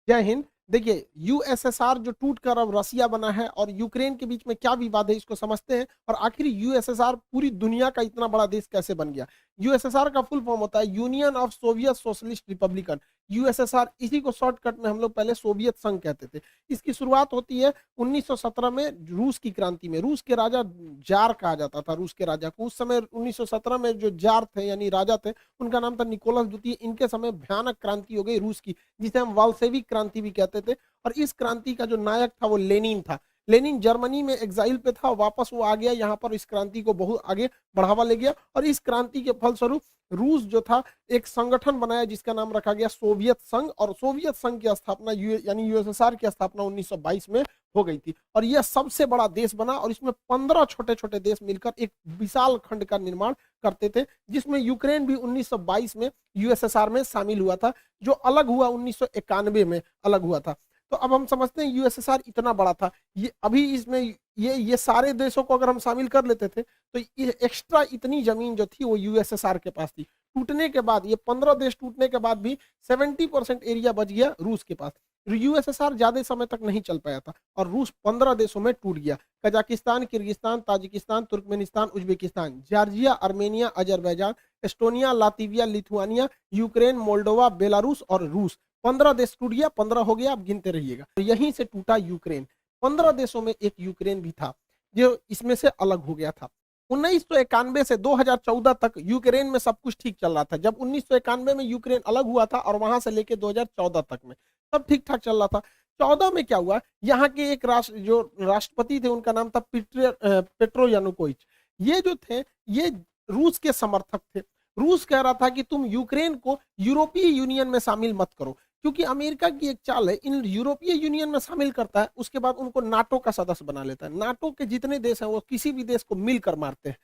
जय हिंद। देखिए, यूएसएसआर जो टूट कर अब रसिया बना है और यूक्रेन के बीच में क्या विवाद है इसको समझते हैं, और आखिर यूएसएसआर पूरी दुनिया का इतना बड़ा देश कैसे बन गया। यूएसएसआर का फुल फॉर्म होता है union of Soviet socialist Republican. USSR, इसी को शॉर्टकट में हम लोग पहले सोवियत संघ कहते थे। इसकी शुरुआत होती है 1917 में रूस की क्रांति में। रूस के राजा, जार कहा जाता था रूस के राजा को। उस समय 1917 में जो जार थे यानी राजा थे, उनका नाम था निकोलस द्वितीय। इनके समय भयानक क्रांति हो गई रूस की, जिसे हम वाल्सेविक क्रांति भी कहते थे। और इस क्रांति का जो नायक था वो लेनिन था। लेनिन जर्मनी में एग्जाइल पे था, वापस वो आ गया यहाँ पर, इस क्रांति को बहुत आगे बढ़ावा ले गया। और इस क्रांति के फलस्वरूप रूस जो था एक संगठन बनाया जिसका नाम रखा गया सोवियत संघ। और सोवियत संघ की स्थापना यानी यूएसएसआर की स्थापना 1922 में हो गई थी। और यह सबसे बड़ा देश बना और इसमें 15 छोटे छोटे देश मिलकर एक विशाल खंड का निर्माण करते थे, जिसमें यूक्रेन भी 1922 में यूएसएसआर में शामिल हुआ था, जो अलग हुआ 1991 में अलग हुआ था। तो अब हम समझते हैं यूएसएसआर इतना बड़ा था, ये अभी इसमें ये सारे देशों को अगर हम शामिल कर लेते थे तो ये एक्स्ट्रा इतनी जमीन जो थी वो यूएसएसआर के पास थी। टूटने के बाद, ये 15 देश टूटने के बाद भी 70% एरिया बच गया रूस के पास। यूएसएसआर ज्यादा समय तक नहीं चल पाया था और रूस 15 देशों में टूट गया। Kazakhstan, Kyrgyzstan, Tajikistan, Turkmenistan, Uzbekistan, Georgia, Armenia, Azerbaijan, Estonia, Latvia, Lithuania, Ukraine, Moldova, Belarus और रूस। 15 देश टूट गया, 15 हो गया, आप गिनते रहिएगा। यहीं से टूटा यूक्रेन। 15 देशों में एक यूक्रेन भी था जो इसमें से अलग हो गया था। 1991 से 2014 तक यूक्रेन में सब कुछ ठीक चल रहा था। जब 1991 में यूक्रेन अलग हुआ था और वहां से लेके 2014 तक में सब ठीक ठाक चल रहा था। 14 में क्या हुआ, यहाँ के एक जो राष्ट्रपति थे उनका नाम था पेट्रो यानुकोविच। ये जो थे ये रूस के समर्थक थे। रूस कह रहा था कि तुम यूक्रेन को यूरोपीय यूनियन में शामिल मत करो, क्योंकि अमेरिका की एक चाल है, इन यूरोपीय यूनियन में शामिल करता है उसके बाद उनको नाटो का सदस्य बना लेता है। नाटो के जितने देश हैं वो किसी भी देश को मिलकर मारते हैं।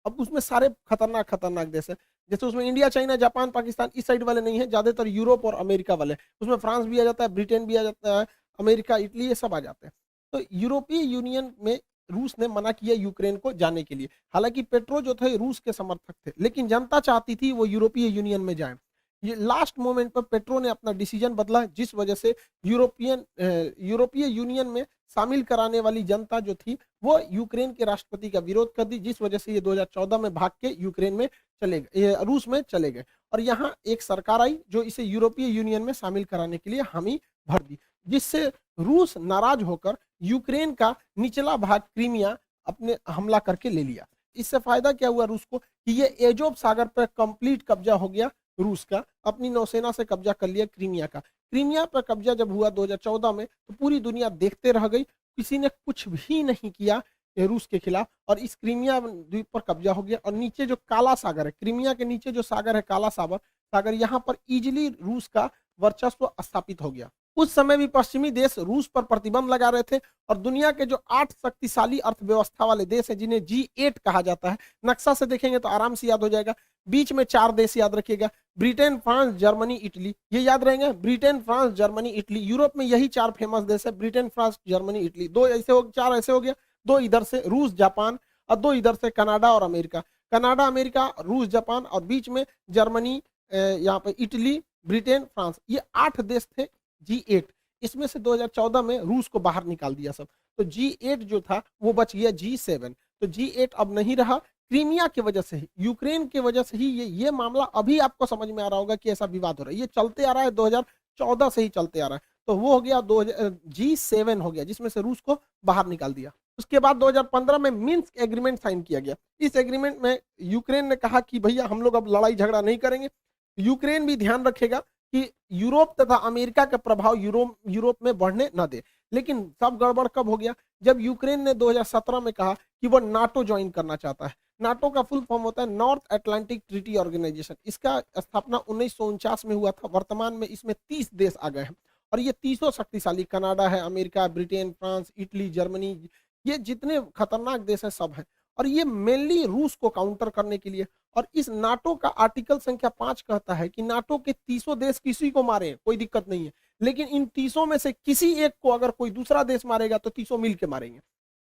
अब उसमें सारे खतरनाक खतरनाक देश है, जैसे उसमें इंडिया, चाइना, जापान, पाकिस्तान इस साइड वाले नहीं है, ज्यादातर यूरोप और अमेरिका वाले। उसमें फ्रांस भी आ जाता है, ब्रिटेन भी आ जाता है, अमेरिका, इटली, ये सब आ जाते हैं। तो यूरोपीय यूनियन में रूस ने मना किया यूक्रेन को जाने के लिए। हालांकि पेट्रो जो थे रूस के समर्थक थे, लेकिन जनता चाहती थी वो यूरोपीय यूनियन में जाए। ये लास्ट मोमेंट पर पेट्रो ने अपना डिसीजन बदला, जिस वजह से यूरोपीय यूनियन में शामिल कराने वाली जनता जो थी वो यूक्रेन के राष्ट्रपति का विरोध कर दी, जिस वजह से ये 2014 में भाग के यूक्रेन में चले गए, रूस में चले गए। और यहाँ एक सरकार आई जो इसे यूरोपीय यूनियन में शामिल कराने के लिए हामी भर दी, जिससे रूस नाराज होकर यूक्रेन का निचला भाग क्रीमिया अपने हमला करके ले लिया। इससे फायदा क्या हुआ रूस को कि ये एजोव सागर पर कंप्लीट कब्जा हो गया रूस का, अपनी नौसेना से कब्जा कर लिया क्रीमिया का। क्रीमिया पर कब्जा जब हुआ 2014 में तो पूरी दुनिया देखते रह गई, किसी ने कुछ भी नहीं किया रूस के खिलाफ, और इस क्रीमिया द्वीप पर कब्जा हो गया। और नीचे जो काला सागर है, क्रीमिया के नीचे जो सागर है काला सागर, यहाँ पर इजिली रूस का वर्चस्व स्थापित हो गया। उस समय भी पश्चिमी देश रूस पर प्रतिबंध लगा रहे थे और दुनिया के जो 8 शक्तिशाली अर्थव्यवस्था वाले देश हैं, जिन्हें G8 कहा जाता है, नक्शा से देखेंगे तो आराम से याद हो जाएगा। बीच में 4 देश याद रखिएगा, ब्रिटेन, फ्रांस, जर्मनी, इटली, ये याद रहेंगे। Britain, France, Germany, Italy. Europe में यही 4 फेमस देश है, ब्रिटेन, फ्रांस, जर्मनी, इटली। 2 ऐसे हो, 4 ऐसे हो गया, 2 इधर से रूस, जापान, और 2 इधर से कनाडा और अमेरिका। कनाडा, अमेरिका, रूस, जापान, और बीच में जर्मनी, यहाँ पे इटली, ब्रिटेन, फ्रांस। ये 8 देश थे G8। इसमें से 2014 में रूस को बाहर निकाल दिया सब, तो G8 जो था वो बच गया G7। तो G8 अब नहीं रहा, क्रीमिया की वजह से ही, यूक्रेन की वजह से ही ये मामला अभी आपको समझ में आ रहा होगा कि ऐसा विवाद हो रहा है। ये चलते आ रहा है, 2014 से ही चलते आ रहा है। तो वो हो गया G7 हो गया, जिसमें से रूस को बाहर निकाल दिया। उसके बाद 2015 में मिन्स्क एग्रीमेंट साइन किया गया। इस एग्रीमेंट में यूक्रेन ने कहा कि भैया हम लोग अब लड़ाई झगड़ा नहीं करेंगे। यूक्रेन भी ध्यान रखेगा कि यूरोप तथा अमेरिका का प्रभाव यूरोप में बढ़ने न दे। लेकिन सब गड़बड़ कब हो गया, जब यूक्रेन ने 2017 में कहा कि वो नाटो ज्वाइन करना चाहता है। नाटो का फुल फॉर्म होता है नॉर्थ अटलांटिक ट्रीटी ऑर्गेनाइजेशन। इसका स्थापना 1949 में हुआ था। वर्तमान में इसमें 30 देश आ गए हैं और ये 30 शक्तिशाली, कनाडा है, America, Britain, France, Italy, Germany, ये जितने खतरनाक देश हैं सब हैं। और ये मेनली रूस को काउंटर करने के लिए। और इस नाटो का आर्टिकल संख्या 5 कहता है कि नाटो के 30 देश किसी को मारे कोई दिक्कत नहीं है, लेकिन इन 30 में से किसी एक को अगर कोई दूसरा देश मारेगा तो 30 मिल के मारेंगे।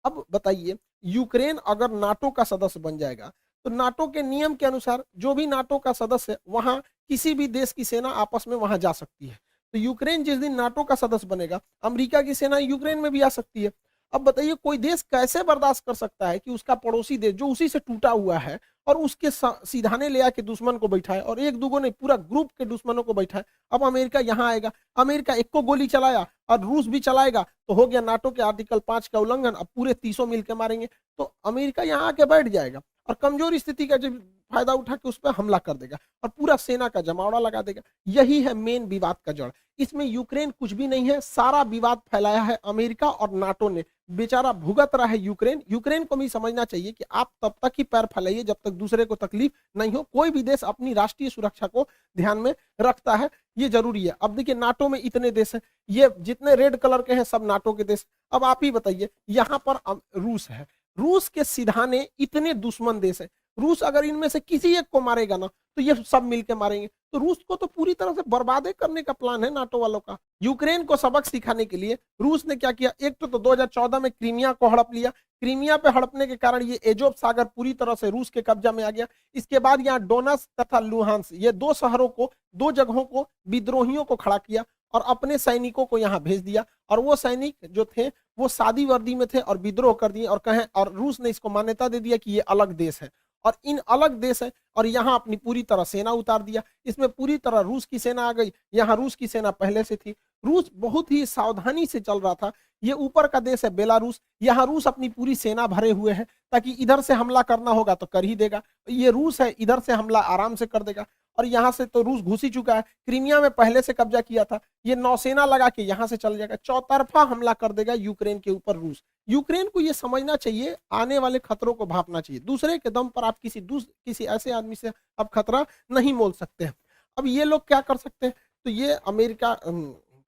अब बताइए, यूक्रेन अगर नाटो का सदस्य बन जाएगा तो नाटो के नियम के अनुसार जो भी नाटो का सदस्य है वहां किसी भी देश की सेना आपस में वहां जा सकती है। तो यूक्रेन जिस दिन नाटो का सदस्य बनेगा, अमेरिका की सेना यूक्रेन में भी आ सकती है। अब बताइए कोई देश कैसे बर्दाश्त कर सकता है कि उसका पड़ोसी देश जो उसी से टूटा हुआ है और उसके सीधाने ले आके दुश्मन को बैठाए, और एक दूगो नहीं पूरा ग्रुप के दुश्मनों को बैठाए। अब अमेरिका यहाँ आएगा, अमेरिका एक को गोली चलाया और रूस भी चलाएगा तो हो गया नाटो के आर्टिकल 5 का उल्लंघन, अब पूरे 30 मिलकर मारेंगे। तो अमेरिका यहाँ आके बैठ जाएगा और कमजोर स्थिति का जब फायदा उठा के उस पर हमला कर देगा और पूरा सेना का जमावड़ा लगा देगा। यही है मेन विवाद का जड़। इसमें यूक्रेन कुछ भी नहीं है, सारा विवाद फैलाया है अमेरिका और नाटो ने। बेचारा भुगत रहा है यूक्रेन। यूक्रेन को भी समझना चाहिए कि आप तब तक ही पैर फैलाइए जब तक दूसरे को तकलीफ नहीं हो। कोई भी देश अपनी राष्ट्रीय सुरक्षा को ध्यान में रखता है, ये जरूरी है। अब देखिए नाटो में इतने देश हैं, ये जितने रेड कलर के हैं सब नाटो के देश। अब आप ही बताइए, यहाँ पर रूस है, रूस के सिधाने इतने दुश्मन देश है। रूस अगर इनमें से किसी एक को मारेगा ना तो ये सब मिलके मारेंगे। तो रूस को तो पूरी तरह से बर्बाद करने का प्लान है नाटो वालों का। यूक्रेन को सबक सिखाने के लिए रूस ने क्या किया, एक तो 2014 में क्रीमिया को हड़प लिया। क्रीमिया पे हड़पने के कारण ये एजोव सागर पूरी तरह से रूस के कब्जा में आ गया। इसके बाद यहाँ डोनस तथा लुहांस, ये दो शहरों को, दो जगहों को विद्रोहियों को खड़ा किया और अपने सैनिकों को यहाँ भेज दिया। और वो सैनिक जो थे वो सादी वर्दी में थे और विद्रोह कर दिए और कहें, और रूस ने इसको मान्यता दे दिया कि ये अलग देश है और इन अलग देश है, और यहाँ अपनी पूरी तरह सेना उतार दिया। इसमें पूरी तरह रूस की सेना आ गई। यहाँ रूस की सेना पहले से थी। रूस बहुत ही सावधानी से चल रहा था। ये ऊपर का देश है बेलारूस, यहाँ रूस अपनी पूरी सेना भरे हुए हैं ताकि इधर से हमला करना होगा तो कर ही देगा। ये रूस है, इधर से हमला आराम से कर देगा। और यहाँ से तो रूस घुस ही चुका है, क्रीमिया में पहले से कब्जा किया था। ये नौसेना लगा के यहाँ से चल जाएगा, चौतरफा हमला कर देगा यूक्रेन के ऊपर रूस। यूक्रेन को ये समझना चाहिए, आने वाले खतरों को भापना चाहिए। दूसरे के दम पर आप किसी ऐसे आदमी से आप खतरा नहीं मोल सकते हैं। अब ये लोग क्या कर सकते हैं, तो ये अमेरिका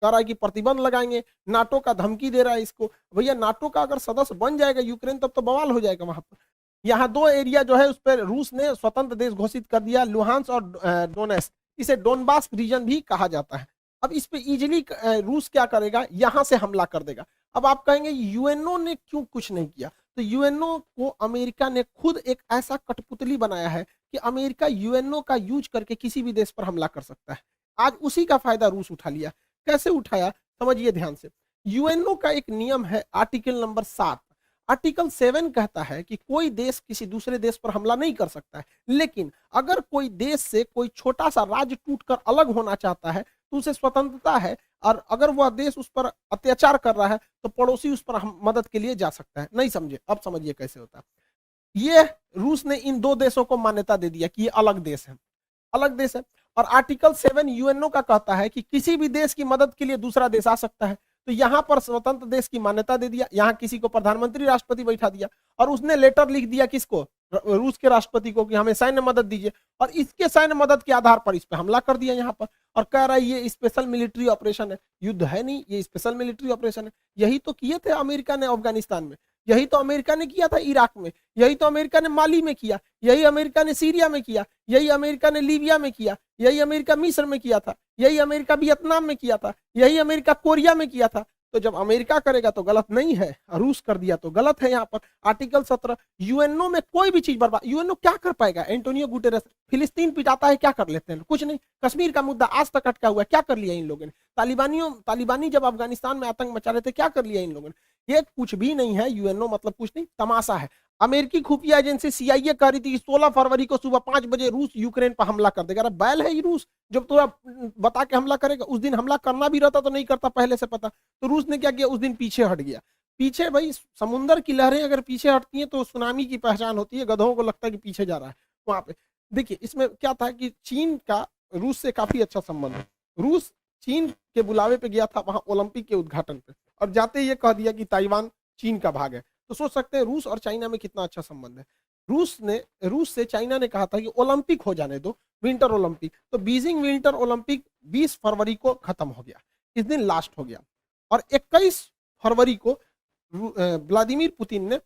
कह रहा है कि प्रतिबंध लगाएंगे, नाटो का धमकी दे रहा है इसको। भैया नाटो का अगर सदस्य बन जाएगा यूक्रेन तब तो बवाल हो जाएगा वहां पर। यहाँ दो एरिया जो है उस पर रूस ने स्वतंत्र देश घोषित कर दिया, लुहांस और डोनेस्क। इसे डोनबास रीजन भी कहा जाता है। अब इस पे इजिली रूस क्या करेगा, यहाँ से हमला कर देगा। अब आप कहेंगे यूएनओ ने क्यों कुछ नहीं किया, तो यूएनओ को अमेरिका ने खुद एक ऐसा कठपुतली बनाया है कि अमेरिका यूएनओ का यूज करके किसी भी देश पर हमला कर सकता है। आज उसी का फायदा रूस उठा लिया। कैसे उठाया समझिए ध्यान से। यूएनओ का एक नियम है आर्टिकल नंबर 7। आर्टिकल 7 कहता है कि कोई देश किसी दूसरे देश पर हमला नहीं कर सकता है, लेकिन अगर कोई देश से कोई छोटा सा राज्य टूटकर अलग होना चाहता है तो उसे स्वतंत्रता है, और अगर वह देश उस पर अत्याचार कर रहा है तो पड़ोसी उस पर मदद के लिए जा सकता है। नहीं समझे, अब समझिए कैसे होता है। ये रूस ने इन दो देशों को मान्यता दे दिया कि ये अलग देश है, अलग देश है। और आर्टिकल 7 यूएनओ का कहता है कि किसी भी देश की मदद के लिए दूसरा देश आ सकता है। तो यहाँ पर स्वतंत्र देश की मान्यता दे दिया, यहाँ किसी को प्रधानमंत्री राष्ट्रपति बैठा दिया और उसने लेटर लिख दिया किसको, रूस के राष्ट्रपति को, कि हमें सैन्य मदद दीजिए। और इसके सैन्य मदद के आधार पर इस पर हमला कर दिया यहाँ पर, और कह रहा है ये स्पेशल मिलिट्री ऑपरेशन है। युद्ध है नहीं, ये स्पेशल मिलिट्री ऑपरेशन है। यही तो किए थे अमेरिका ने अफगानिस्तान में, यही तो अमेरिका ने किया था इराक में, यही तो अमेरिका ने माली में किया, यही अमेरिका ने सीरिया में किया, यही अमेरिका ने लीबिया में किया, यही अमेरिका मिस्र में किया था, यही अमेरिका वियतनाम में किया था, यही अमेरिका कोरिया में किया था। तो जब अमेरिका करेगा तो गलत नहीं है, रूस कर दिया तो गलत है। यहाँ पर आर्टिकल 17 यूएनओ में कोई भी चीज बर्बाद, यूएनओ क्या कर पाएगा। एंटोनियो गुटेरेस फिलिस्तीन पिटाता है, क्या कर लेते हैं, कुछ नहीं। कश्मीर का मुद्दा आज तक अटका हुआ है, क्या कर लिया इन लोगों ने। तालिबानी जब अफगानिस्तान में आतंक मचा रहे थे, क्या कर लिया इन लोगों ने। ये कुछ भी नहीं है, यूएनओ मतलब कुछ नहीं, तमाशा है। अमेरिकी खुफिया एजेंसी सीआईए कह रही थी कि 16 फरवरी को सुबह 5 बजे रूस यूक्रेन पर हमला कर देगा। अरे बैल है ये रूस, जब तो बता के हमला करेगा। उस दिन हमला करना भी रहता तो नहीं करता पहले से पता। तो रूस ने क्या किया, उस दिन पीछे हट गया। पीछे भाई समुद्र की लहरें अगर पीछे हटती हैं तो सुनामी की पहचान होती है। गधों को लगता है कि पीछे जा रहा है वहां पे। देखिए इसमें क्या था कि चीन का रूस से काफी अच्छा संबंध है। रूस चीन के बुलावे पे गया था वहां ओलंपिक के उद्घाटन पे, और जाते ये कह दिया कि ताइवान चीन का भाग है। तो सोच सकते हैं रूस और चाइना में कितना अच्छा संबंध है। रूस से चाइना ने कहा था कि ओलंपिक हो जाने दो, विंटर ओलंपिक। तो बीजिंग विंटर ओलंपिक 20 फरवरी को खत्म हो गया, इस दिन लास्ट हो गया। और 21 फरवरी को व्लादिमीर पुतिन ने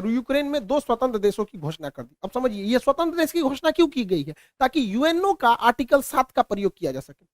यूक्रेन में 2 स्वतंत्र देशों की घोषणा कर दी। अब समझिए ये स्वतंत्र देश की घोषणा क्यों की गई है, ताकि यूएनओ का आर्टिकल 7 का प्रयोग किया जा सके।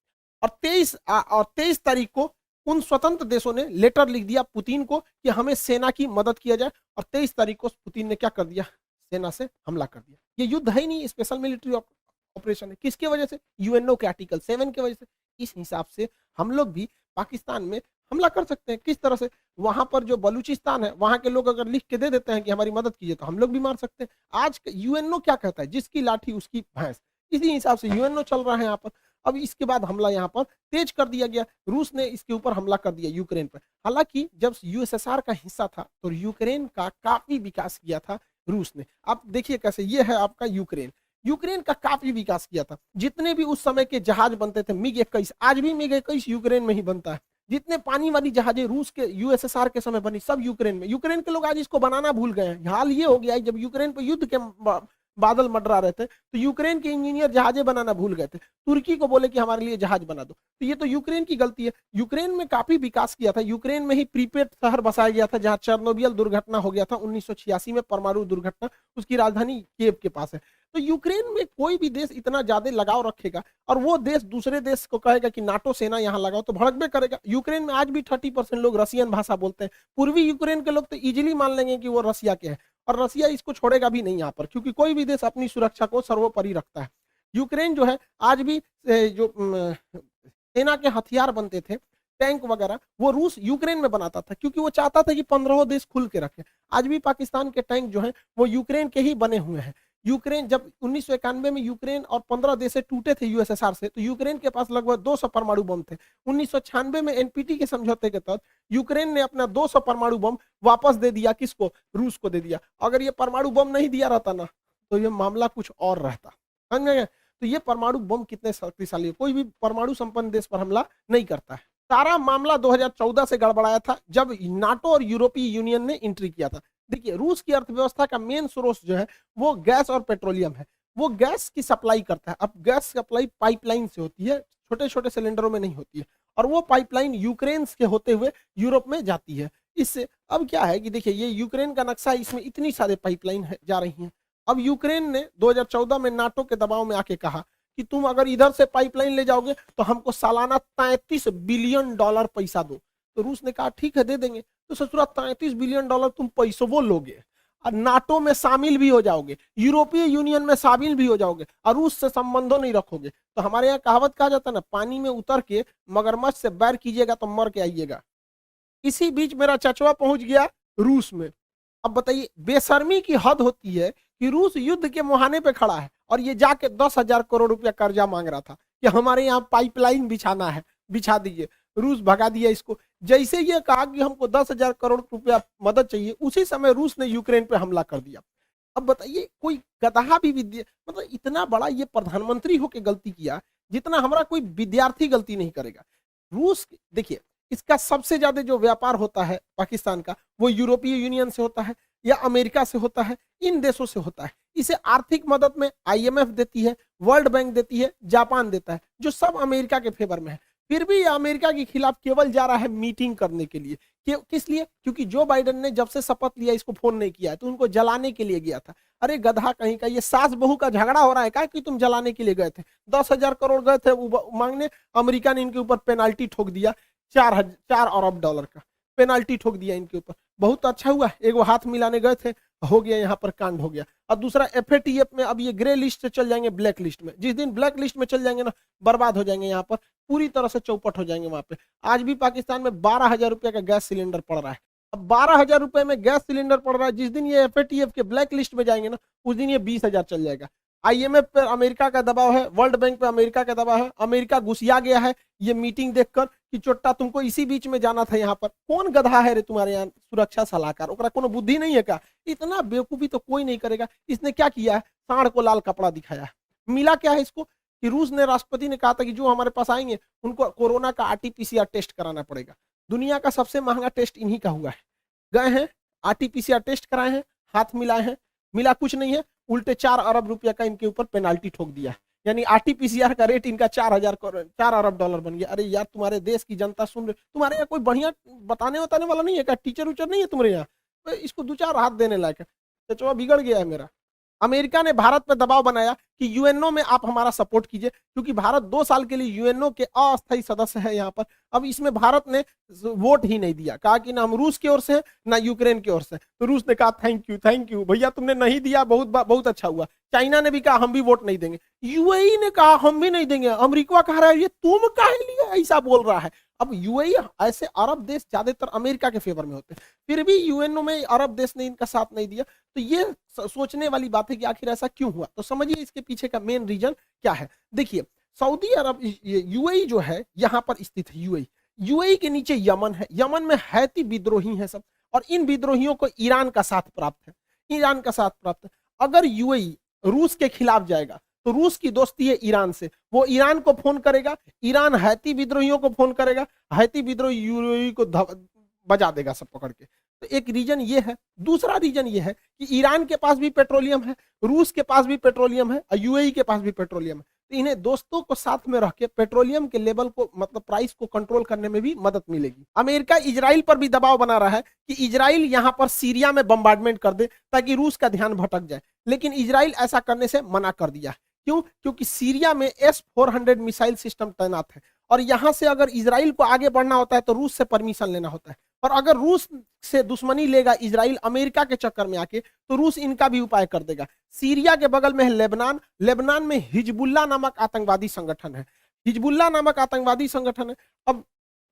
और 23 तारीख को उन स्वतंत्र देशों ने लेटर लिख दिया पुतिन को कि हमें सेना की मदद किया जाए। और 23 तारीख को पुतिन ने क्या कर दिया, सेना से हमला कर दिया। ये युद्ध है ही नहीं, स्पेशल मिलिट्री ऑपरेशन है। किसके वजह से, यूएनओ के आर्टिकल 7 की वजह से। इस हिसाब से हम लोग भी पाकिस्तान में हमला कर सकते हैं। किस तरह से? वहां पर जो बलूचिस्तान है वहां के लोग अगर लिख के दे देते हैं कि हमारी मदद कीजिए तो हम लोग भी मार सकते हैं। आज यूएनओ क्या कहता है? जिसकी लाठी उसकी भैंस। इसी हिसाब से यूएनओ चल रहा है यहाँ पर। अब इसके बाद हमला यहाँ पर तेज कर दिया गया। रूस ने इसके ऊपर हमला कर दिया यूक्रेन पर। हालांकि जब यूएसएसआर का हिस्सा था तो यूक्रेन का काफी विकास किया था रूस ने। आप देखिए कैसे, ये है आपका यूक्रेन। यूक्रेन का काफी विकास किया था। जितने भी उस समय के जहाज बनते थे मिग 21, आज भी मिग 21 यूक्रेन में ही बनता है। जितने पानी वाली जहाजें रूस के यूएसएसआर के समय बनी सब यूक्रेन में। यूक्रेन के लोग आज इसको बनाना भूल गए हैं। हाल ये हो गया है जब यूक्रेन पर युद्ध के बादल मंडरा रहे थे तो यूक्रेन के इंजीनियर जहाजें बनाना भूल गए थे। तुर्की को बोले कि हमारे लिए जहाज बना दो। तो ये तो यूक्रेन की गलती है। यूक्रेन में काफी विकास किया था। यूक्रेन में ही प्रीपेड शहर बसाया गया था जहां चेर्नोबिल दुर्घटना हो गया था 1986 में, परमाणु दुर्घटना। उसकी राजधानी कीव के पास है। तो यूक्रेन में कोई भी देश इतना ज्यादा लगाव रखेगा और वो देश दूसरे देश को कहेगा कि नाटो सेना यहाँ लगाओ तो भड़कबे करेगा। यूक्रेन में आज भी 30% लोग रसियन भाषा बोलते हैं। पूर्वी यूक्रेन के लोग तो इजीली मान लेंगे कि वो रसिया के हैं और रसिया इसको छोड़ेगा भी नहीं यहाँ पर, क्योंकि कोई भी देश अपनी सुरक्षा को सर्वोपरि रखता है। यूक्रेन जो है आज भी जो सेना के हथियार बनते थे, टैंक वगैरह, वो रूस यूक्रेन में बनाता था क्योंकि वो चाहता था कि 15 देश खुल के रखे। आज भी पाकिस्तान के टैंक जो हैं वो यूक्रेन के ही बने हुए हैं। यूक्रेन जब 1991 में यूक्रेन और 15 देश से टूटे थे यूएसएसआर से, तो यूक्रेन के पास लगभग 200 परमाणु बम थे। 1996 में एनपीटी के समझौते के तहत यूक्रेन ने अपना 200 परमाणु बम वापस दे दिया। किसको? रूस को दे दिया। अगर ये परमाणु बम नहीं दिया रहता ना तो ये मामला कुछ और रहता। समझ गए? तो ये परमाणु बम कितने शक्तिशाली है। कोई भी परमाणु संपन्न देश पर हमला नहीं करता है। सारा मामला 2014 से गड़बड़ाया था जब नाटो और यूरोपीय यूनियन ने एंट्री किया था। देखिए, रूस की अर्थव्यवस्था का मेन स्रोत जो है वो गैस और पेट्रोलियम है। वो गैस की सप्लाई करता है। अब गैस सप्लाई पाइपलाइन से होती है, छोटे छोटे सिलेंडरों में नहीं होती है, और वो पाइपलाइन यूक्रेन के होते हुए यूरोप में जाती है। इससे अब क्या है कि देखिए, ये यूक्रेन का नक्शा, इसमें इतनी सारे पाइपलाइन जा रही हैं। अब यूक्रेन ने 2014 में नाटो के दबाव में आके कहा कि तुम अगर इधर से पाइपलाइन ले जाओगे तो हमको सालाना $33 बिलियन पैसा दो। तो रूस ने कहा ठीक है दे देंगे। तो ससुरा $33 बिलियन तुम पैसों वो लोगे और नाटो में शामिल भी हो जाओगे, यूरोपीय यूनियन में शामिल भी हो जाओगे और रूस से संबंधों नहीं रखोगे। तो हमारे यहाँ कहावत कहा जाता है ना, पानी में उतर के मगरमच्छ से बैर कीजिएगा तो मर के आइएगा। इसी बीच मेरा चचवा पहुंच गया रूस में। अब बताइए, बेशर्मी की हद होती है कि रूस युद्ध के मुहाने पे खड़ा है और ये जाके 10,000 करोड़ रुपया कर्जा मांग रहा था कि हमारे यहाँ पाइपलाइन बिछाना है, बिछा दीजिए। रूस भगा दिया इसको। जैसे ये कहा कि हमको 10,000 करोड़ रुपया मदद चाहिए, उसी समय रूस ने यूक्रेन पे हमला कर दिया। अब बताइए, कोई गधा भी मतलब इतना बड़ा ये प्रधानमंत्री होके गलती किया जितना हमारा कोई विद्यार्थी गलती नहीं करेगा। रूस, देखिए, इसका सबसे ज्यादा जो व्यापार होता है पाकिस्तान का, वो यूरोपीय यूनियन से होता है या अमेरिका से होता है, इन देशों से होता है। इसे आर्थिक मदद में आईएमएफ देती है, वर्ल्ड बैंक देती है, जापान देता है, जो सब अमेरिका के फेवर में है। फिर भी ये अमेरिका के खिलाफ केवल जा रहा है मीटिंग करने के लिए। किस लिए? क्योंकि जो बाइडेन ने जब से शपथ लिया इसको फोन नहीं किया है, तो उनको जलाने के लिए गया था। अरे गधा कहीं का, ये सास बहू का झगड़ा हो रहा है क्या कि तुम जलाने के लिए गए थे? 10,000 करोड़ गए थे मांगने, अमेरिका ने इनके ऊपर पेनाल्टी ठोक दिया, 4 अरब डॉलर का पेनाल्टी ठोक दिया इनके ऊपर। बहुत अच्छा हुआ, एक वो हाथ मिलाने गए थे, हो गया, यहाँ पर कांड हो गया। और दूसरा एफएटीएफ में अब ये ग्रे लिस्ट से चल जाएंगे ब्लैक लिस्ट में। जिस दिन ब्लैक लिस्ट में चल जाएंगे ना, बर्बाद हो जाएंगे, यहाँ पर पूरी तरह से चौपट हो जाएंगे। वहां पे आज भी पाकिस्तान में 12,000 रुपए का गैस सिलेंडर पड़ रहा है। अब 12,000 रुपए में गैस सिलेंडर पड़ रहा है, जिस दिन ये एफएटीएफ के ब्लैक लिस्ट में जाएंगे ना, उस दिन ये 20,000 चल जाएगा। आईएमएफ पे अमेरिका का दबाव है, वर्ल्ड बैंक पे अमेरिका का दबाव है। अमेरिका घुसिया गया है ये मीटिंग देखकर कि चोट्टा तुमको इसी बीच में जाना था। यहाँ पर कौन गधा है रे तुम्हारे यहाँ सुरक्षा सलाहकार? ओकरा कोनो बुद्धि नहीं है क्या? इतना बेवकूफी तो कोई नहीं करेगा। इसने क्या किया है? सांड को लाल कपड़ा दिखाया है। मिला क्या है इसको कि रूस ने, राष्ट्रपति ने कहा था कि जो हमारे पास आएंगे उनको कोरोना का आरटीपीसीआर टेस्ट कराना पड़ेगा। दुनिया का सबसे महंगा टेस्ट इन्हीं का हुआ है। गए हैं, आरटीपीसीआर टेस्ट कराए हैं, हाथ मिलाए हैं, मिला कुछ नहीं है, उल्टे 4 अरब रुपया का इनके ऊपर पेनाल्टी ठोक दिया। यानी आरटीपीसीआर का रेट इनका 4 अरब डॉलर बन गया। अरे यार, तुम्हारे देश की जनता सुन रही, तुम्हारे यहाँ कोई बढ़िया बताने वाला नहीं है क्या? टीचर उचर नहीं है तुम्हारे यहाँ? तो इसको 2-4 हाथ देने लायक है। चचवा बिगड़ गया है मेरा। अमेरिका ने भारत पर दबाव बनाया कि यूएनओ में आप हमारा सपोर्ट कीजिए, क्योंकि भारत 2 साल के लिए यूएनओ के अस्थायी सदस्य है यहाँ पर। अब इसमें भारत ने वोट ही नहीं दिया, कहा कि ना हम रूस की ओर से हैं, ना यूक्रेन की ओर से। तो रूस ने कहा थैंक यू भैया, तुमने नहीं दिया, बहुत अच्छा हुआ। चाइना ने भी कहा हम भी वोट नहीं देंगे। यूएई ने कहा हम भी नहीं देंगे। अमेरिका कह रहा है ये तुम काहे लिए ऐसा बोल रहा है। अब यूएई ऐसे अरब देश ज्यादातर अमेरिका के फेवर में होते हैं, फिर भी यूएनओ में अरब देश ने इनका साथ नहीं दिया। तो ये सोचने वाली बात है कि आखिर ऐसा क्यों हुआ। तो समझिए इसके पीछे का मेन रीजन क्या है। देखिए सऊदी अरब, यूएई जो है यहाँ पर स्थित है। यूएई के नीचे यमन है, यमन में हैती विद्रोही है सब, और इन विद्रोहियों को ईरान का साथ प्राप्त है, ईरान का साथ प्राप्त है। अगर यूएई रूस के खिलाफ जाएगा तो रूस की दोस्ती है ईरान से, वो ईरान को फोन करेगा, ईरान हैती विद्रोहियों को फोन करेगा, हैती विद्रोही यूएई को बजा देगा सब पकड़ के। तो एक रीजन ये है। दूसरा रीजन ये है कि ईरान के पास भी पेट्रोलियम है, रूस के पास भी पेट्रोलियम है और यूएई के पास भी पेट्रोलियम है। तो इन्हें दोस्तों को साथ में रख के पेट्रोलियम के लेवल को, मतलब प्राइस को कंट्रोल करने में भी मदद मिलेगी। अमेरिका इजराइल पर भी दबाव बना रहा है कि इजराइल यहां पर सीरिया में बम्बार्डमेंट कर दे ताकि रूस का ध्यान भटक जाए, लेकिन इजराइल ऐसा करने से मना कर दिया। क्यों? क्योंकि सीरिया में S-400 मिसाइल सिस्टम तैनात है, और यहां से अगर इजराइल को आगे बढ़ना होता है तो रूस से परमिशन लेना होता है, और अगर रूस से दुश्मनी लेगा इजराइल अमेरिका के चक्कर में आके, तो रूस इनका भी उपाय कर देगा। सीरिया के बगल में है लेबनान, लेबनान में हिजबुल्ला नामक आतंकवादी संगठन है, हिजबुल्ला नामक आतंकवादी संगठन है। अब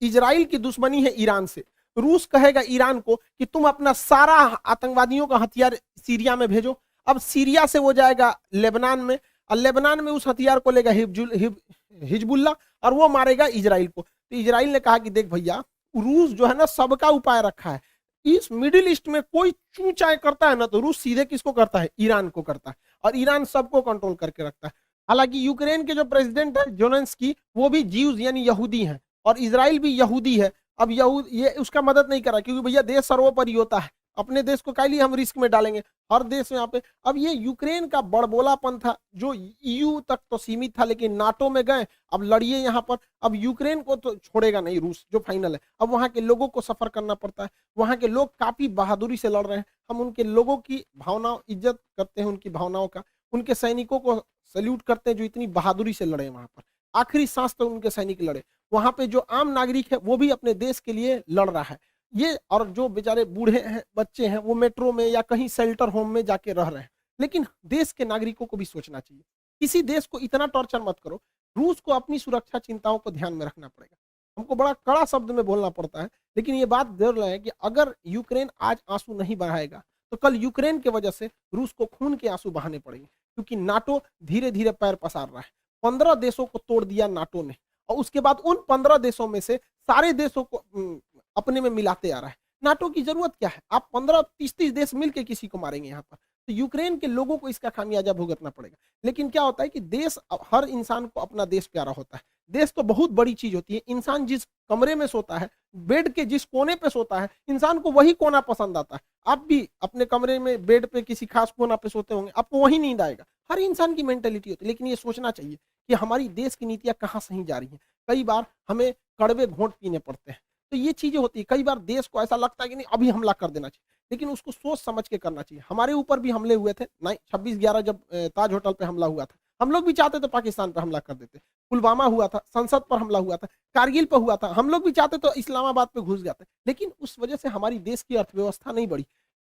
इजराइल की दुश्मनी है ईरान से, रूस कहेगा ईरान को कि तुम अपना सारा आतंकवादियों का हथियार सीरिया में भेजो। अब सीरिया से वो जाएगा लेबनान में, और लेबनान में उस हथियार को लेगा हिजबुल्ला, और वो मारेगा इजराइल को। तो इजराइल ने कहा कि देख भैया, रूस जो है ना सबका उपाय रखा है, इस मिडिल ईस्ट में कोई चूचाई करता है ना तो रूस सीधे किसको करता है, ईरान को करता है, और ईरान सबको कंट्रोल करके रखता है। हालांकि यूक्रेन के जो प्रेसिडेंट है ज़ेलेंस्की, वो भी ज्यूज यानी यहूदी हैं, और इजराइल भी यहूदी है। अब यहूद ये उसका मदद नहीं कर रहा, क्योंकि भैया देश सर्वोपरि होता है, अपने देश को काहे लिए हम रिस्क में डालेंगे, हर देश यहाँ पे। अब ये यूक्रेन का बड़बोलापन था जो ईयू तक तो सीमित था, लेकिन नाटो में गए, अब लड़िए यहाँ पर। अब यूक्रेन को तो छोड़ेगा नहीं रूस, जो फाइनल है। अब वहाँ के लोगों को सफर करना पड़ता है, वहाँ के लोग काफी बहादुरी से लड़ रहे हैं। हम उनके लोगों की भावनाओं, इज्जत करते हैं उनकी भावनाओं का, उनके सैनिकों को सैल्यूट करते हैं जो इतनी बहादुरी से लड़े वहाँ पर, आखिरी सांस तक उनके सैनिक लड़े। वहाँ पे जो आम नागरिक है वो भी अपने देश के लिए लड़ रहा है ये, और जो बेचारे बूढ़े हैं, बच्चे हैं, वो मेट्रो में या कहीं शेल्टर होम में जाके रह रहे हैं। लेकिन देश के नागरिकों को भी सोचना चाहिए, किसी देश को इतना टॉर्चर मत करो। रूस को अपनी सुरक्षा चिंताओं को ध्यान में रखना पड़ेगा। हमको बड़ा कड़ा शब्द में बोलना पड़ता है, लेकिन ये बात जरूर है कि अगर यूक्रेन आज आंसू नहीं बहाएगा तो कल यूक्रेन की वजह से रूस को खून के आंसू बहाने पड़ेंगे, क्योंकि नाटो धीरे धीरे पैर पसार रहा है। 15 देशों को तोड़ दिया नाटो ने, और उसके बाद उन 15 देशों में से सारे देशों को अपने में मिलाते आ रहा है। नाटो की जरूरत क्या है? आप 15-30 देश मिलकर किसी को मारेंगे यहाँ पर। तो यूक्रेन के लोगों को इसका खामियाजा भुगतना पड़ेगा। लेकिन क्या होता है कि देश, हर इंसान को अपना देश प्यारा होता है। देश तो बहुत बड़ी चीज होती है। इंसान जिस कमरे में सोता है, बेड के जिस कोने पे सोता है, इंसान को वही कोना पसंद आता है। आप भी अपने कमरे में बेड पे किसी खास कोना पे सोते होंगे, आपको वही नींद आएगा। हर इंसान की मेंटेलिटी होती है। लेकिन ये सोचना चाहिए कि हमारी देश की नीतियां कहाँ सही जा रही हैं। कई बार हमें कड़वे घोंट पीने पड़ते हैं, तो ये चीजें होती है। कई बार देश को ऐसा लगता है कि नहीं अभी हमला कर देना चाहिए, लेकिन उसको सोच समझ के करना चाहिए। हमारे ऊपर भी हमले हुए थे 26/11 जब ताज होटल पे हमला हुआ था, हम लोग भी चाहते तो पाकिस्तान पे हमला कर देते। पुलवामा हुआ था, संसद पर हमला हुआ था, कारगिल पे हुआ था, हम लोग भी चाहते तो इस्लामाबाद पे घुस जाते। लेकिन उस वजह से हमारी देश की अर्थव्यवस्था नहीं बढ़ी।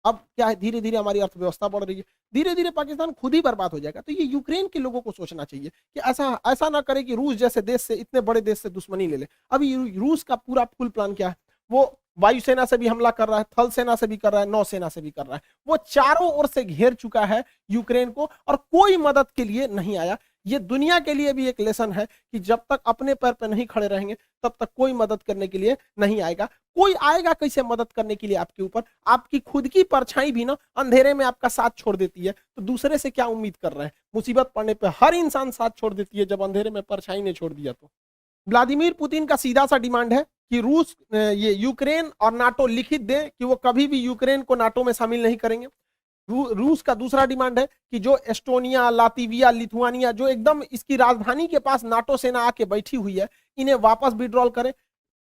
अब क्या है, धीरे धीरे हमारी अर्थव्यवस्था बढ़ रही है, धीरे धीरे पाकिस्तान खुद ही बर्बाद हो जाएगा। तो ये यूक्रेन के लोगों को सोचना चाहिए कि ऐसा ऐसा ना करे कि रूस जैसे देश से, इतने बड़े देश से दुश्मनी ले ले। अभी रूस का पूरा फुल प्लान क्या है, वो वायुसेना से भी हमला कर रहा है, थल सेना से भी कर रहा है, नौसेना से भी कर रहा है। वो चारों ओर से घेर चुका है यूक्रेन को, और कोई मदद के लिए नहीं आया। ये दुनिया के लिए भी एक लेसन है कि जब तक अपने पैर पे नहीं खड़े रहेंगे तब तक कोई मदद करने के लिए नहीं आएगा। कोई आएगा कैसे मदद करने के लिए आपके ऊपर? आपकी खुद की परछाई भी ना अंधेरे में आपका साथ छोड़ देती है, तो दूसरे से क्या उम्मीद कर रहे हैं? मुसीबत पड़ने पे हर इंसान साथ छोड़ देती है, जब अंधेरे में परछाई ने छोड़ दिया तो। व्लादिमीर पुतिन का सीधा सा डिमांड है कि रूस, ये यूक्रेन और नाटो लिखित दे कि वो कभी भी यूक्रेन को नाटो में शामिल नहीं करेंगे। रूस का दूसरा डिमांड है कि जो एस्टोनिया, लातविया, लिथुआनिया, जो एकदम इसकी राजधानी के पास नाटो सेना आके बैठी हुई है, इन्हें वापस विड्रॉल करे।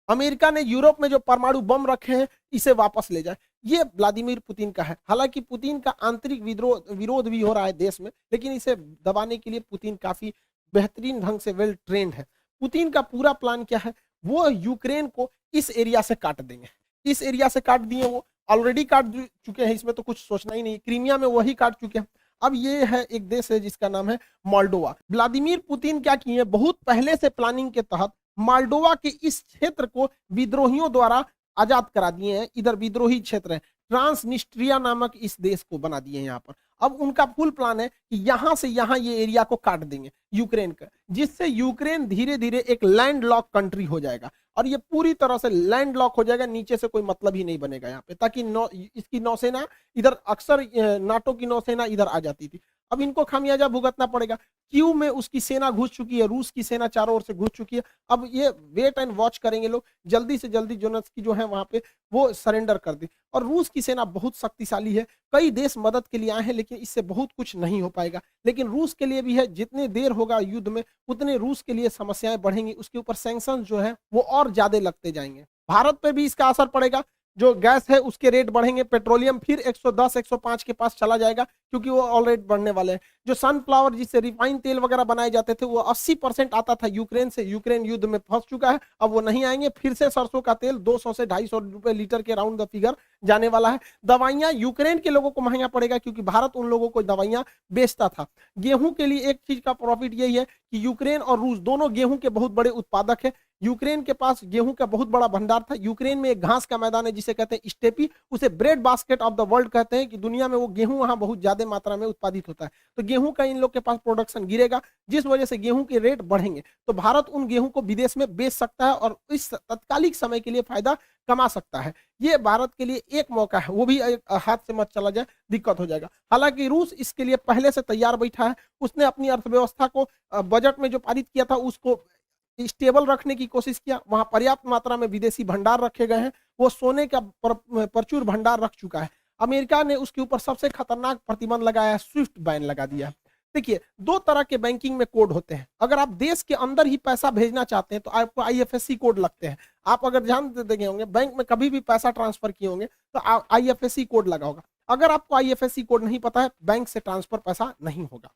अमेरिका ने यूरोप में जो परमाणु बम रखे हैं इसे वापस ले जाए। ये व्लादिमीर पुतिन का है। हालांकि पुतिन का आंतरिक विरोध भी हो रहा है देश में, लेकिन इसे दबाने के लिए पुतिन काफी बेहतरीन ढंग से वेल ट्रेंड है। पुतिन का पूरा प्लान क्या है, वो यूक्रेन को इस एरिया से काट देंगे। इस एरिया से काट दिए, वो ऑलरेडी काट चुके हैं, इसमें तो कुछ सोचना ही नहीं। क्रीमिया में वही काट चुके हैं। अब ये है एक देश है जिसका नाम है मोल्डोवा। व्लादिमीर पुतिन क्या किए, बहुत पहले से प्लानिंग के तहत मोल्डोवा के इस क्षेत्र को विद्रोहियों द्वारा आजाद करा दिए हैं। इधर विद्रोही क्षेत्र है, ट्रांसनिस्ट्रिया नामक इस देश को बना दिए हैं यहाँ पर। अब उनका फुल प्लान है कि यहां से यहां ये एरिया को काट देंगे यूक्रेन का, जिससे यूक्रेन धीरे धीरे एक लैंड लॉक कंट्री हो जाएगा और ये पूरी तरह से लैंड लॉक हो जाएगा। नीचे से कोई मतलब ही नहीं बनेगा यहाँ पे, ताकि इसकी नौसेना इधर, अक्सर नाटो की नौसेना इधर आ जाती थी। अब इनको खामियाजा भुगतना पड़ेगा। क्यू में उसकी सेना घुस चुकी है, रूस की सेना चारों ओर से घुस चुकी है। अब ये वेट एंड वॉच करेंगे लोग, जल्दी से जल्दी जोनेस्की जो है वहां पे वो सरेंडर कर दी। और रूस की सेना बहुत शक्तिशाली है, कई देश मदद के लिए आए हैं, लेकिन इससे बहुत कुछ नहीं हो पाएगा। लेकिन रूस के लिए भी है, जितने देर होगा युद्ध में उतने रूस के लिए समस्याएं बढ़ेंगी, उसके ऊपर सैंक्शन जो है वो और ज्यादा लगते जाएंगे। भारत पे भी इसका असर पड़ेगा, जो गैस है उसके रेट बढ़ेंगे, पेट्रोलियम फिर 110 105 के पास चला जाएगा, क्योंकि वो ऑलरेडी बढ़ने वाले हैं। जो सनफ्लावर जिससे रिफाइंड तेल वगैरह बनाए जाते थे वो 80% आता था यूक्रेन से, यूक्रेन युद्ध में फंस चुका है, अब वो नहीं आएंगे। फिर से सरसों का तेल 200 से 250 रुपए लीटर के राउंड द फिगर जाने वाला है। दवाइयां यूक्रेन के लोगों को महंगा पड़ेगा, क्योंकि भारत उन लोगों को दवाइयां बेचता था। गेहूं के लिए एक चीज का प्रॉफिट यही है कि यूक्रेन और रूस दोनों गेहूं के बहुत बड़े उत्पादक है। यूक्रेन के पास गेहूं का बहुत बड़ा भंडार था। यूक्रेन में एक घास का मैदान है जिसे कहते हैं स्टेपी, उसे bread basket of the world कहते हैं, कि दुनिया में वो गेहूं वहां बहुत ज्यादा मात्रा में उत्पादित होता है। तो गेहूं का इन लोग के पास प्रोडक्शन गिरेगा, जिस वजह से गेहूं के रेट बढ़ेंगे। तो भारत उन गेहूं को विदेश में बेच सकता है और इस तत्कालिक समय के लिए फायदा कमा सकता है। ये भारत के लिए एक मौका है, वो भी हाथ से मत चला जाए, दिक्कत हो जाएगा। हालांकि रूस इसके लिए पहले से तैयार बैठा है। उसने अपनी अर्थव्यवस्था को बजट में जो पारित किया था उसको स्टेबल रखने की कोशिश किया। वहां पर्याप्त मात्रा में विदेशी भंडार रखे गए हैं। वो सोने का प्रचुर भंडार रख चुका है। अमेरिका ने उसके ऊपर सबसे खतरनाक प्रतिबंध लगाया है, स्विफ्ट बैन लगा दिया। देखिए, दो तरह के बैंकिंग में कोड होते हैं। अगर आप देश के अंदर ही पैसा भेजना चाहते हैं तो आपको आईएफएससी कोड लगते हैं। आप अगर ध्यान देंगे होंगे, बैंक में कभी भी पैसा ट्रांसफर किए होंगे तो आईएफएससी कोड लगा होगा। अगर आपको आईएफएससी कोड नहीं पता है, बैंक से ट्रांसफर पैसा नहीं होगा।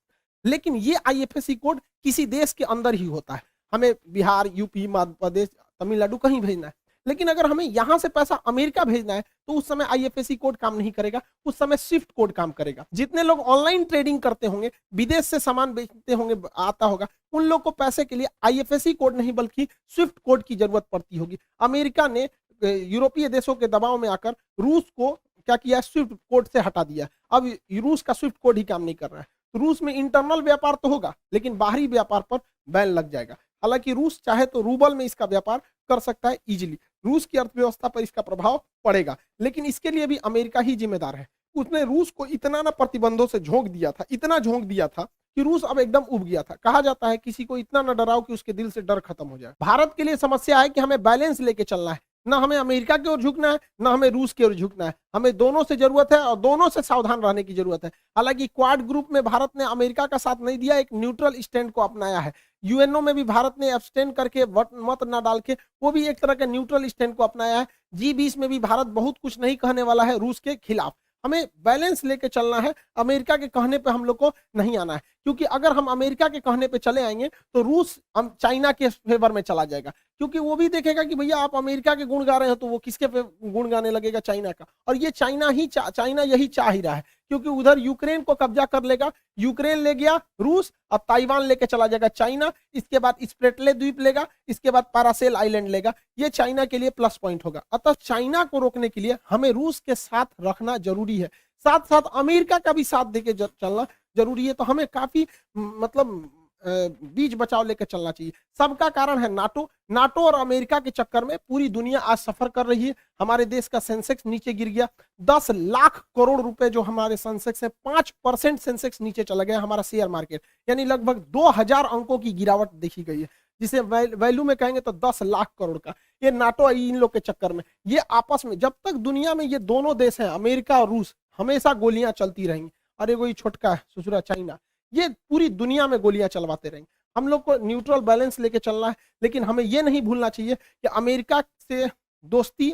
लेकिन ये आईएफएससी कोड किसी देश के अंदर ही होता है। हमें बिहार, यूपी, मध्य प्रदेश, तमिलनाडु कहीं भेजना है, लेकिन अगर हमें यहां से पैसा अमेरिका भेजना है तो उस समय आईएफएससी कोड काम नहीं करेगा, उस समय स्विफ्ट कोड काम करेगा। जितने लोग ऑनलाइन ट्रेडिंग करते होंगे, विदेश से सामान बेचते होंगे, आता होगा, उन लोग को पैसे के लिए आईएफएससी कोड नहीं बल्कि स्विफ्ट कोड की जरूरत पड़ती होगी। अमेरिका ने यूरोपीय देशों के दबाव में आकर रूस को क्या किया, स्विफ्ट कोड से हटा दिया। अब रूस का स्विफ्ट कोड ही काम नहीं कर रहा है। रूस में इंटरनल व्यापार तो होगा, लेकिन बाहरी व्यापार पर बैन लग जाएगा। हालांकि रूस चाहे तो रूबल में इसका व्यापार कर सकता है इजीली। रूस की अर्थव्यवस्था पर इसका प्रभाव पड़ेगा, लेकिन इसके लिए भी अमेरिका ही जिम्मेदार है। उसने रूस को इतना ना प्रतिबंधों से झोंक दिया था, इतना झोंक दिया था कि रूस अब एकदम उब गया था। कहा जाता है किसी को इतना न डराओ कि उसके दिल से डर खत्म हो जाए। भारत के लिए समस्या है कि हमें बैलेंस लेके चलना है, ना हमें अमेरिका की ओर झुकना है, ना हमें रूस की ओर झुकना है। हमें दोनों से जरूरत है और दोनों से सावधान रहने की जरूरत है। हालांकि क्वाड ग्रुप में भारत ने अमेरिका का साथ नहीं दिया, एक न्यूट्रल स्टैंड को अपनाया है। यूएनओ में भी भारत ने एब्सटेन करके, मत ना डाल के, वो भी एक तरह के न्यूट्रल स्टैंड को अपनाया है। G20 में भी भारत बहुत कुछ नहीं कहने वाला है रूस के खिलाफ। हमें बैलेंस लेके चलना है, अमेरिका के कहने पे हम लोग को नहीं आना है, क्योंकि अगर हम अमेरिका के कहने पे चले आएंगे तो रूस चाइना के फेवर में चला जाएगा, क्योंकि वो भी देखेगा कि भैया आप अमेरिका के गुण गा रहे हो तो वो किसके गुण गाने लगेगा, चाइना का। और ये चाइना यही चाह ही रहा है, क्योंकि उधर यूक्रेन को कब्जा कर लेगा, यूक्रेन ले गया रूस, अब ताइवान लेके चला जाएगा चाइना, इसके बाद स्प्रेटले द्वीप लेगा, इसके बाद पैरासेल आइलैंड लेगा। ये चाइना के लिए प्लस पॉइंट होगा। अतः चाइना को रोकने के लिए हमें रूस के साथ रखना जरूरी है, साथ साथ अमेरिका का भी साथ देके चलना जरूरी है। तो हमें काफी मतलब बीच बचाव लेकर चलना चाहिए। सबका कारण है नाटो और अमेरिका के चक्कर में पूरी दुनिया आज सफर कर रही है। हमारे देश का सेंसेक्स नीचे गिर गया, 10 लाख करोड़ रुपए जो हमारे सेंसेक्स है, 5% सेंसेक्स नीचे चला गया हमारा शेयर मार्केट, यानी लगभग 2000 अंकों की गिरावट देखी गई है, जिसे वैल्यू में कहेंगे तो 10 लाख करोड़ का। ये नाटो इन लोग के चक्कर में, ये आपस में, जब तक दुनिया में ये दोनों देश हैं अमेरिका और रूस, हमेशा गोलियां चलती रहेंगी। अरे वही छोटका है ससुरा चाइना, ये पूरी दुनिया में गोलियां चलवाते रहेंगे। हम लोग को न्यूट्रल बैलेंस लेके चलना है, लेकिन हमें ये नहीं भूलना चाहिए कि अमेरिका से दोस्ती,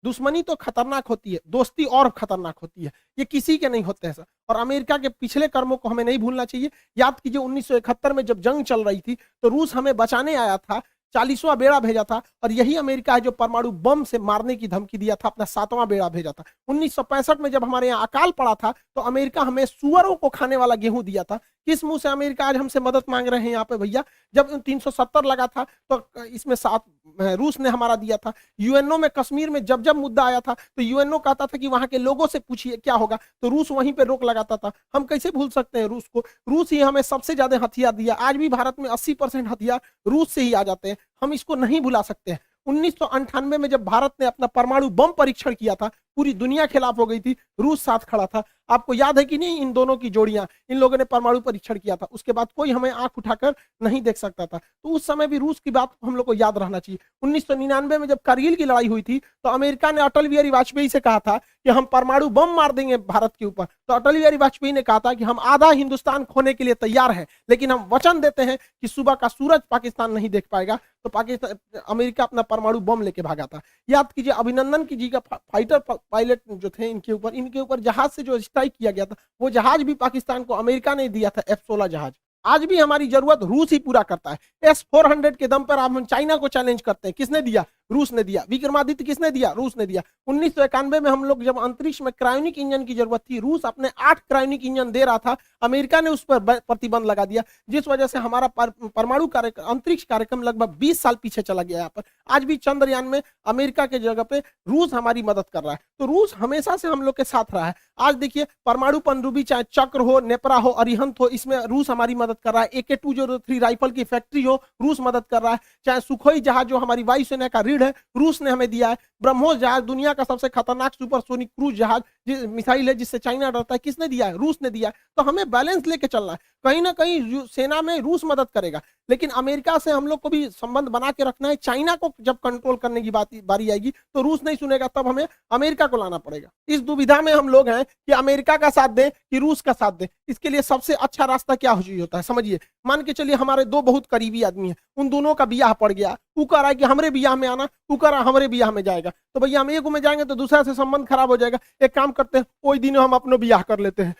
दुश्मनी तो खतरनाक होती है, दोस्ती और खतरनाक होती है, ये किसी के नहीं होते हैं सर। और अमेरिका के पिछले कर्मों को हमें नहीं भूलना चाहिए। याद कीजिए 1971 में जब जंग चल रही थी तो रूस हमें बचाने आया था, 40वां बेड़ा भेजा था, और यही अमेरिका है जो परमाणु बम से मारने की धमकी दिया था, अपना 7वां बेड़ा भेजा था। 1965 में जब हमारे यहाँ अकाल पड़ा था तो अमेरिका हमें सुअरों को खाने वाला गेहूं दिया था। किस मुंह से अमेरिका आज हमसे मदद मांग रहे हैं यहाँ पे भैया? जब 370 लगा था तो इसमें 7 रूस ने हमारा दिया था। यूएनओ में कश्मीर में जब जब मुद्दा आया था तो यूएनओ कहता था कि वहां के लोगों से पूछिए क्या होगा, तो रूस वहीं पे रोक लगाता था। हम कैसे भूल सकते हैं रूस को? रूस ही हमें सबसे ज्यादा हथियार दिया। आज भी भारत में 80% हथियार रूस से ही आ जाते हैं, हम इसको नहीं भुला सकते हैं। 1998 में जब भारत ने अपना परमाणु बम परीक्षण किया था, पूरी दुनिया खिलाफ हो गई थी, रूस साथ खड़ा था। आपको याद है कि नहीं इन दोनों की जोड़ियां? इन लोगों ने परमाणु परीक्षण किया था, उसके बाद कोई हमें आंख उठाकर नहीं देख सकता था। तो उस समय भी रूस की बात हम लोग को याद रहना चाहिए। 1999 में जब कारगिल की लड़ाई हुई थी तो अमेरिका ने अटल बिहारी वाजपेयी से कहा था कि हम परमाणु बम मार देंगे भारत के ऊपर। तो अटल बिहारी वाजपेयी ने कहा था कि हम आधा हिंदुस्तान खोने के लिए तैयार हैं, लेकिन हम वचन देते हैं कि सुबह का सूरज पाकिस्तान नहीं देख पाएगा। तो पाकिस्तान, अमेरिका अपना परमाणु बम लेके भागा था। याद कीजिए अभिनंदन की जी का फाइटर पायलट जो थे, इनके ऊपर जहाज से जो स्ट्राइक किया गया था, वो जहाज भी पाकिस्तान को अमेरिका ने दिया था, F-16 जहाज। आज भी हमारी जरूरत रूस ही पूरा करता है। S-400 के दम पर हम चाइना को चैलेंज करते हैं, किसने दिया? रूस ने दिया। विक्रमादित्य किसने दिया? रूस ने दिया। 1991 में हम लोग जब अंतरिक्ष में क्रायोनिक इंजन की जरूरत थी, रूस अपने 8 क्रायोनिक इंजन दे रहा था, अमेरिका ने उस पर प्रतिबंध लगा दिया, जिस वजह से हमारा परमाणु अंतरिक्ष कार्यक्रम लगभग 20 साल पीछे चला गया। यहाँ पर आज भी चंद्रयान में अमेरिका के जगह पे रूस हमारी मदद कर रहा है। तो रूस हमेशा से हम लोग के साथ रहा है। आज देखिए परमाणु पनडुब्बी, चाहे चक्र हो, नेपरा हो, अरिहंत हो, इसमें रूस हमारी मदद कर रहा है। AK-203 राइफल की फैक्ट्री हो, रूस मदद कर रहा है। चाहे सुखोई जहाज जो हमारी वायुसेना का रीढ़ है, रूस ने हमें दिया है। ब्रह्मोस जहाज दुनिया का सबसे खतरनाक सुपरसोनिक क्रूज जहाज मिसाइल है, जिससे चाइना डरता है, किसने दिया है? रूस ने दिया है। तो हमें बैलेंस लेके चलना है। कहीं ना कहीं सेना में रूस मदद करेगा, लेकिन अमेरिका से हम लोग को भी संबंध बना के रखना है। चाइना को जब कंट्रोल करने की बारी आएगी तो रूस नहीं सुनेगा, तब हमें अमेरिका को लाना पड़ेगा। इस दुविधा में हम लोग हैं कि अमेरिका का साथ दें कि रूस का साथ दें। इसके लिए सबसे अच्छा रास्ता क्या होता है समझिए। मान के चलिए हमारे 2 बहुत करीबी आदमी हैं, उन दोनों का ब्याह पड़ गया, वो कह रहा है कि हमरे ब्याह में आना, वो कह रहा है हमरे ब्याह में जाएगा। तो भैया हम एक में जाएंगे तो दूसरा से संबंध खराब हो जाएगा। एक काम करते हैं, कोई दिन हम अपने ब्याह कर लेते हैं,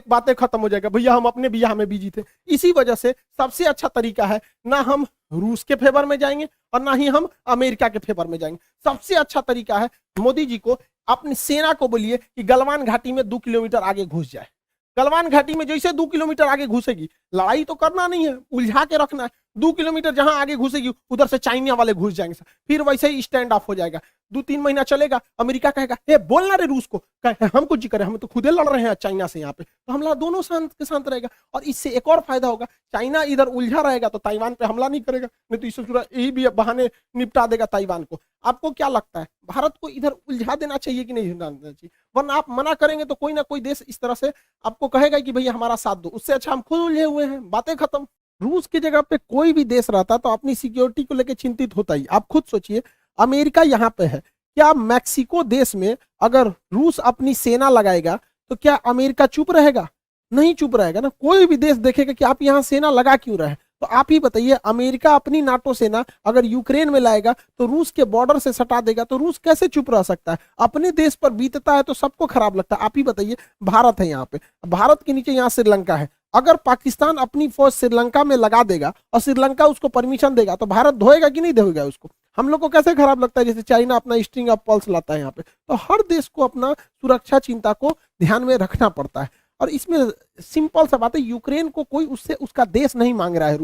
बातें खत्म हो जाएगा। भैया हम अपने ब्याह में बिजी थे। इसी वजह से सबसे अच्छा तरीका है, ना हम रूस के फेवर में जाएंगे और ना ही हम अमेरिका के फेवर में जाएंगे। सबसे अच्छा तरीका है मोदी जी को अपनी सेना को बोलिए कि गलवान घाटी में 2 किलोमीटर आगे घुस जाए। गलवान घाटी में जैसे 2 किलोमीटर आगे घुसेगी, लड़ाई तो करना नहीं है, उलझा के रखना है। 2 किलोमीटर जहां आगे घुसेगी उधर से चाइना वाले घुस जाएंगे, फिर वैसे ही स्टैंड ऑफ हो जाएगा। 2-3 महीना चलेगा, अमेरिका कहेगा ए बोलना रे रूस को, हम कुछ करें, हम तो खुदे लड़ रहे हैं चाइना से यहाँ पे। तो हमला दोनों शांत के शांत रहेगा। और इससे एक और फायदा होगा, चाइना इधर उलझा रहेगा तो ताइवान पे हमला नहीं करेगा, नहीं तो इससे यही भी बहाने निपटा देगा ताइवान को। आपको क्या लगता है, भारत को इधर उलझा देना चाहिए कि नहीं देना चाहिए? वरना आप मना करेंगे तो कोई ना कोई देश इस तरह से आपको कहेगा कि भैया हमारा साथ दो। उससे अच्छा हम खुद उलझे हुए हैं, बातें खत्म। रूस की जगह पे कोई भी देश रहता तो अपनी सिक्योरिटी को लेकर चिंतित होता ही। आप खुद सोचिए, अमेरिका यहाँ पे है, क्या मैक्सिको देश में अगर रूस अपनी सेना लगाएगा तो क्या अमेरिका चुप रहेगा? नहीं चुप रहेगा ना। कोई भी देश देखेगा कि आप यहाँ सेना लगा क्यों रहे। तो आप ही बताइए, अमेरिका अपनी नाटो सेना अगर यूक्रेन में लाएगा तो रूस के बॉर्डर से सटा देगा, तो रूस कैसे चुप रह सकता है? अपने देश पर बीतता है तो सबको खराब लगता है। आप ही बताइए, भारत है यहाँ पे, भारत के नीचे यहाँ श्रीलंका है। अगर पाकिस्तान अपनी फौज श्रीलंका में लगा देगा और श्रीलंका उसको परमिशन देगा तो भारत धोएगा कि नहीं धोएगा उसको? हम लोग को कैसे खराब लगता है? जैसे चाइना अपना स्ट्रिंग ऑफ पल्स लाता है यहाँ पे। तो हर देश को अपना सुरक्षा चिंता को ध्यान में रखना पड़ता है। और इसमें सिंपल सा बात है, यूक्रेन को कोई उससे उसका देश नहीं मांग रहा है।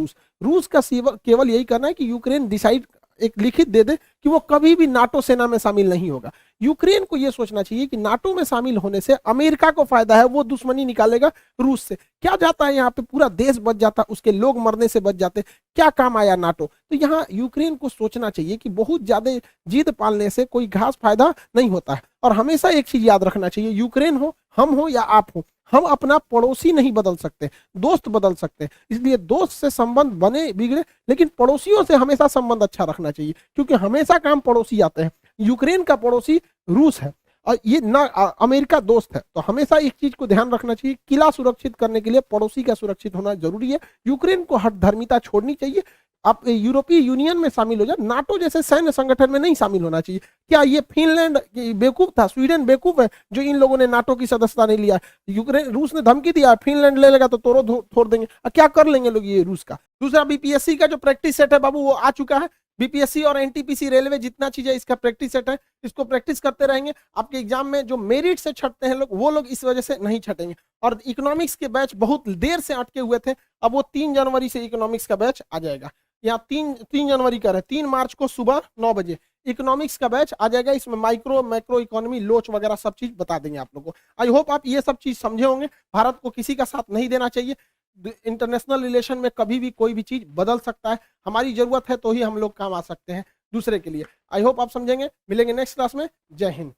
रूस का केवल यही करना है कि यूक्रेन डिसाइड एक लिखित दे दे कि वो कभी भी नाटो सेना में शामिल नहीं होगा। यूक्रेन को यह सोचना चाहिए कि नाटो में शामिल होने से अमेरिका को फायदा है, वो दुश्मनी निकालेगा रूस से। क्या जाता है यहाँ पे, पूरा देश बच जाता, उसके लोग मरने से बच जाते, क्या काम आया नाटो? तो यहाँ यूक्रेन को सोचना चाहिए कि बहुत ज्यादा जिद पालने से कोई खास फायदा नहीं होता है। और हमेशा एक चीज याद रखना चाहिए, यूक्रेन हो, हम हो या आप हो, हम अपना पड़ोसी नहीं बदल सकते, दोस्त बदल सकते हैं। इसलिए दोस्त से संबंध बने बिगड़े, लेकिन पड़ोसियों से हमेशा संबंध अच्छा रखना चाहिए, क्योंकि हमेशा काम पड़ोसी आते हैं। यूक्रेन का पड़ोसी रूस है और ये ना अमेरिका दोस्त है, तो हमेशा एक चीज को ध्यान रखना चाहिए, किला सुरक्षित करने के लिए पड़ोसी का सुरक्षित होना जरूरी है। यूक्रेन को हठधर्मिता छोड़नी चाहिए। आप यूरोपीय यूनियन में शामिल हो जाए, नाटो जैसे सैन्य संगठन में नहीं शामिल होना चाहिए। क्या ये फिनलैंड बेवकूफ था, स्वीडन बेवकूफ है जो इन लोगों ने नाटो की सदस्यता नहीं लिया? यूक्रेन, रूस ने धमकी दिया फिनलैंड ले लेगा तो तोड़ो छोड़ देंगे, क्या कर लेंगे लोग ये रूस का। दूसरा, बीपीएससी का जो प्रैक्टिस सेट है बाबू वो आ चुका है। बीपीएससी और एनटीपीसी रेलवे जितना चीज है इसका प्रैक्टिस सेट है, इसको प्रैक्टिस करते रहेंगे। आपके एग्जाम में जो मेरिट से छटते हैं लोग, वो लोग इस वजह से नहीं छटेंगे। और इकोनॉमिक्स के बैच बहुत देर से अटके हुए थे, अब वो 3 जनवरी से इकोनॉमिक्स का बैच आ जाएगा। यहाँ 3 जनवरी का है, 3 मार्च को सुबह 9 बजे इकोनॉमिक्स का बैच आ जाएगा। इसमें माइक्रो मैक्रो इकोनॉमी, लोच वगैरह सब चीज बता देंगे आप लोगों को। आई होप आप ये सब चीज समझे होंगे। भारत को किसी का साथ नहीं देना चाहिए। इंटरनेशनल रिलेशन में कभी भी कोई भी चीज बदल सकता है, हमारी जरूरत है तो ही हम लोग काम आ सकते हैं दूसरे के लिए। आई होप आप समझेंगे। मिलेंगे नेक्स्ट क्लास में। जय हिंद।